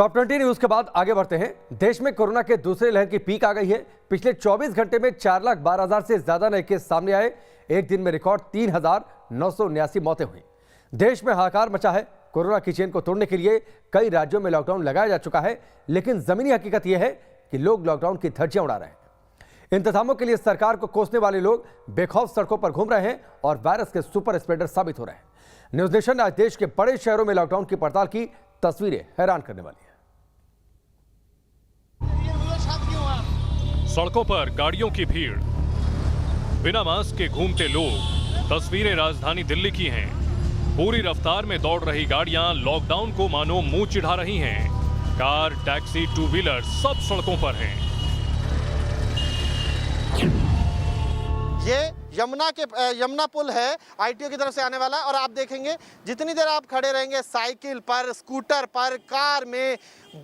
Top 20 news के बाद आगे बढ़ते हैं। देश में कोरोना के दूसरे लहर की पीक आ गई है। पिछले 24 घंटे में 4,12,000 से ज्यादा नए केस सामने आए। एक दिन में रिकॉर्ड 3,979 मौतें हुई। देश में हाहाकार मचा है। कोरोना की चेन को तोड़ने के लिए कई राज्यों में लॉकडाउन लगाया जा चुका है, लेकिन जमीनी हकीकत यह है कि लोग लॉकडाउन की धज्जियां उड़ा रहे हैं। इंतजामों के लिए सरकार को कोसने वाले लोग बेखौफ सड़कों पर घूम रहे हैं और वायरस के सुपर स्प्रेडर साबित हो रहे हैं। न्यूज नेशन ने आज देश के बड़े शहरों में लॉकडाउन की पड़ताल की। तस्वीरें हैरान करने वाली हैं। सड़कों पर गाड़ियों की भीड़, बिना मास्क के घूमते लोग। तस्वीरें राजधानी दिल्ली की हैं। पूरी रफ्तार में दौड़ रही गाड़ियां लॉकडाउन को मानो मुंह चिढ़ा रही हैं। कार, टैक्सी, टू व्हीलर सब सड़कों पर हैं। ये यमुना पुल है, आईटीओ की तरफ से आने वाला, और आप देखेंगे जितनी देर आप खड़े रहेंगे साइकिल पर, स्कूटर पर, कार में,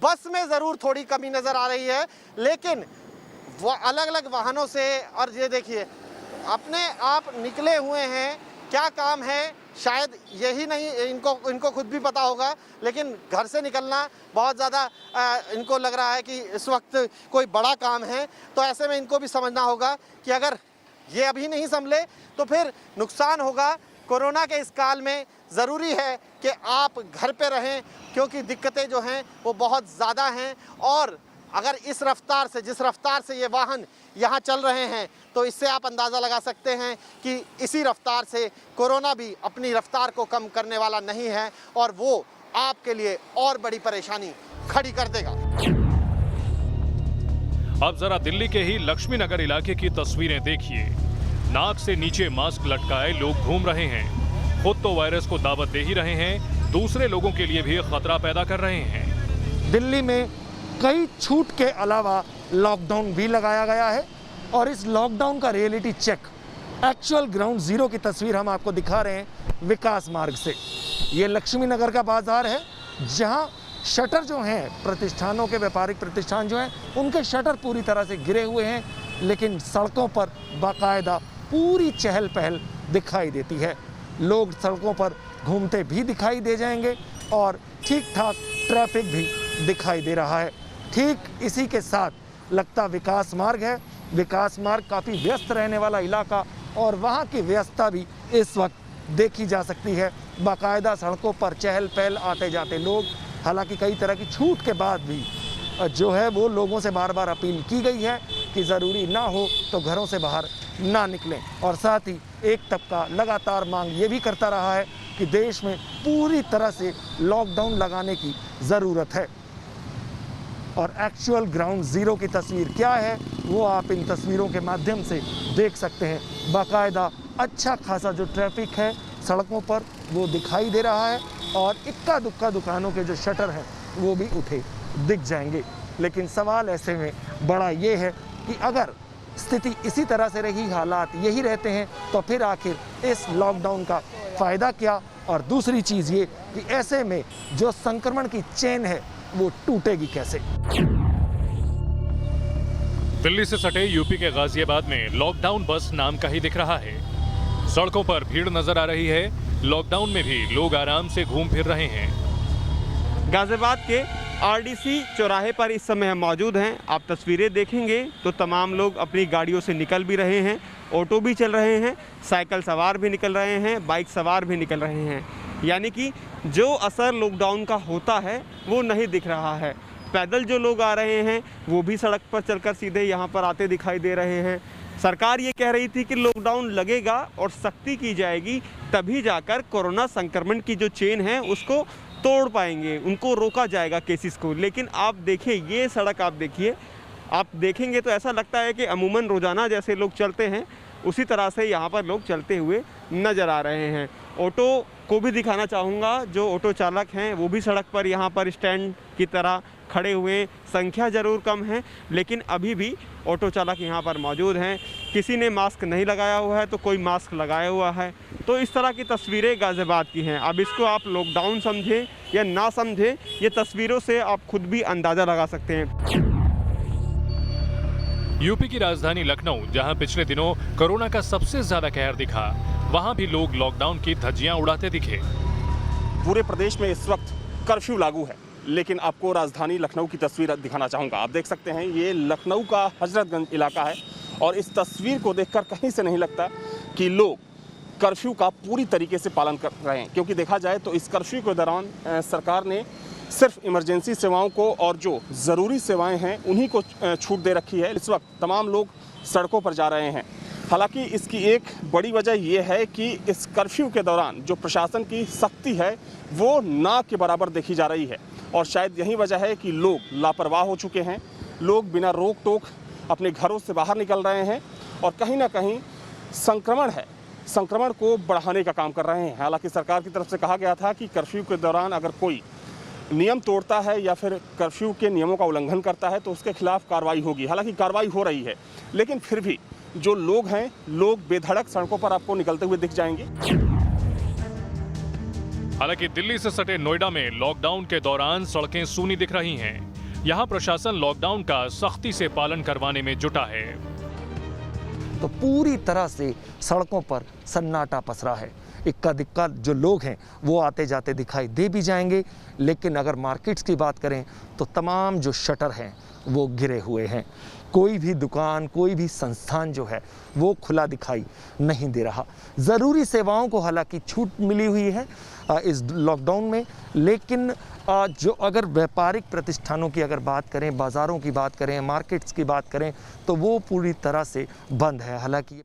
बस में ज़रूर थोड़ी कमी नज़र आ रही है, लेकिन वो अलग अलग वाहनों से। और ये देखिए अपने आप निकले हुए हैं। क्या काम है शायद यही नहीं इनको खुद भी पता होगा, लेकिन घर से निकलना बहुत ज़्यादा इनको लग रहा है कि इस वक्त कोई बड़ा काम है। तो ऐसे में इनको भी समझना होगा कि अगर ये अभी नहीं संभले तो फिर नुकसान होगा। कोरोना के इस काल में ज़रूरी है कि आप घर पे रहें, क्योंकि दिक्कतें जो हैं वो बहुत ज़्यादा हैं। और अगर इस रफ्तार से, जिस रफ्तार से ये वाहन यहाँ चल रहे हैं, तो इससे आप अंदाज़ा लगा सकते हैं कि इसी रफ्तार से कोरोना भी अपनी रफ्तार को कम करने वाला नहीं है, और वो आपके लिए और बड़ी परेशानी खड़ी कर देगा। अब जरा दिल्ली के ही लक्ष्मी नगर इलाके की तस्वीरें देखिए। नाक से नीचे मास्क लटकाए लोग घूम रहे हैं। खुद तो वायरस को दावत दे ही रहे हैं, दूसरे लोगों के लिए भी खतरा पैदा कर रहे हैं। दिल्ली में कई छूट के अलावा लॉकडाउन भी लगाया गया है, और इस लॉकडाउन का reality check actual ground zero की तस्वीर हम आपको दिखा रहे हैं विकास मार्ग से। ये लक्ष्मी नगर का बाजार है, जहां शटर जो हैं प्रतिष्ठानों के, व्यापारिक प्रतिष्ठान जो हैं, उनके शटर पूरी तरह से गिरे हुए हैं, लेकिन सड़कों पर बाकायदा पूरी चहल पहल दिखाई देती है। लोग सड़कों पर घूमते भी दिखाई दे जाएंगे और ठीक ठाक ट्रैफिक भी दिखाई दे रहा है। ठीक इसी के साथ लगता विकास मार्ग है। विकास मार्ग काफ़ी व्यस्त रहने वाला इलाका, और वहाँ की व्यस्तता भी इस वक्त देखी जा सकती है। बाकायदा सड़कों पर चहल पहल, आते जाते लोग। हालांकि कई तरह की छूट के बाद भी जो है वो लोगों से बार बार अपील की गई है कि ज़रूरी ना हो तो घरों से बाहर ना निकलें। और साथ ही एक तबका लगातार मांग ये भी करता रहा है कि देश में पूरी तरह से लॉकडाउन लगाने की ज़रूरत है। और एक्चुअल ग्राउंड ज़ीरो की तस्वीर क्या है वो आप इन तस्वीरों के माध्यम से देख सकते हैं। बाकायदा अच्छा खासा जो ट्रैफिक है सड़कों पर वो दिखाई दे रहा है, और इक्का दुक्का दुकानों के जो शटर हैं वो भी उठे दिख जाएंगे। लेकिन सवाल ऐसे में बड़ा ये है कि अगर स्थिति इसी तरह से रही, हालात यही रहते हैं, तो फिर आखिर इस लॉकडाउन का फ़ायदा क्या। और दूसरी चीज़ ये कि ऐसे में जो संक्रमण की चेन है वो टूटेगी कैसे। दिल्ली से सटे यूपी के गाजियाबाद में लॉकडाउन बस नाम का ही दिख रहा है। सड़कों पर भीड़ नजर आ रही है। लॉकडाउन में भी लोग आराम से घूम फिर रहे हैं। गाजियाबाद के आरडीसी चौराहे पर इस समय हम मौजूद हैं। आप तस्वीरें देखेंगे तो तमाम लोग अपनी गाड़ियों से निकल भी रहे हैं, ऑटो भी चल रहे हैं, साइकिल सवार भी निकल रहे हैं, बाइक सवार भी निकल रहे हैं। यानी कि जो असर लॉकडाउन का होता है वो नहीं दिख रहा है। पैदल जो लोग आ रहे हैं वो भी सड़क पर चलकर सीधे यहाँ पर आते दिखाई दे रहे हैं। सरकार ये कह रही थी कि लॉकडाउन लगेगा और सख्ती की जाएगी, तभी जाकर कोरोना संक्रमण की जो चेन है उसको तोड़ पाएंगे, उनको रोका जाएगा केसेस को। लेकिन आप देखिए ये सड़क, आप देखिए, आप देखेंगे तो ऐसा लगता है कि अमूमन रोज़ाना जैसे लोग चलते हैं उसी तरह से यहाँ पर लोग चलते हुए नज़र आ रहे हैं। ऑटो को भी दिखाना चाहूँगा, जो ऑटो चालक हैं वो भी सड़क पर यहाँ पर स्टैंड की तरह खड़े हुए। संख्या ज़रूर कम है, लेकिन अभी भी ऑटो चालक यहाँ पर मौजूद हैं। किसी ने मास्क नहीं लगाया हुआ है तो कोई मास्क लगाया हुआ है। तो इस तरह की तस्वीरें गाजियाबाद की हैं। अब इसको आप लॉकडाउन समझें या ना समझें, ये तस्वीरों से आप खुद भी अंदाज़ा लगा सकते हैं। यूपी की राजधानी लखनऊ, जहां पिछले दिनों कोरोना का सबसे ज्यादा कहर दिखा, वहां भी लोग लॉकडाउन की धज्जियां उड़ाते दिखे। पूरे प्रदेश में इस वक्त कर्फ्यू लागू है। लेकिन आपको राजधानी लखनऊ की तस्वीर दिखाना चाहूँगा। आप देख सकते हैं ये लखनऊ का हजरतगंज इलाका है और इस तस्वीर को देखकर कहीं से नहीं लगता कि लोग कर्फ्यू का पूरी तरीके से पालन कर रहे हैं, क्योंकि देखा जाए तो इस कर्फ्यू के दौरान सरकार ने सिर्फ इमरजेंसी सेवाओं को और जो ज़रूरी सेवाएं हैं उन्हीं को छूट दे रखी है। इस वक्त तमाम लोग सड़कों पर जा रहे हैं। हालांकि इसकी एक बड़ी वजह यह है कि इस कर्फ्यू के दौरान जो प्रशासन की सख्ती है वो ना के बराबर देखी जा रही है और शायद यही वजह है कि लोग लापरवाह हो चुके हैं। लोग बिना रोक टोक अपने घरों से बाहर निकल रहे हैं और कहीं ना कहीं संक्रमण को बढ़ाने का काम कर रहे हैं। हालांकि सरकार की तरफ से कहा गया था कि कर्फ्यू के दौरान अगर कोई नियम तोड़ता है या फिर कर्फ्यू के नियमों का उल्लंघन करता है तो उसके खिलाफ कार्रवाई होगी। हालांकि कार्रवाई हो रही है, लेकिन फिर भी जो लोग हैं, लोग बेधड़क सड़कों पर आपको निकलते हुए दिख जाएंगे। हालांकि दिल्ली से सटे नोएडा में लॉकडाउन के दौरान सड़कें सूनी दिख रही हैं। यहां प्रशासन लॉकडाउन का सख्ती से पालन करवाने में जुटा है। तो पूरी तरह से सड़कों पर सन्नाटा पसरा है। इक्का दिक्का जो लोग हैं वो आते जाते दिखाई दे भी जाएंगे, लेकिन अगर मार्केट्स की बात करें तो तमाम जो शटर हैं वो गिरे हुए हैं। कोई भी दुकान, कोई भी संस्थान जो है वो खुला दिखाई नहीं दे रहा। ज़रूरी सेवाओं को हालांकि छूट मिली हुई है इस लॉकडाउन में, लेकिन जो अगर व्यापारिक प्रतिष्ठानों की अगर बात करें, बाज़ारों की बात करें, मार्केट्स की बात करें तो वो पूरी तरह से बंद है। हालांकि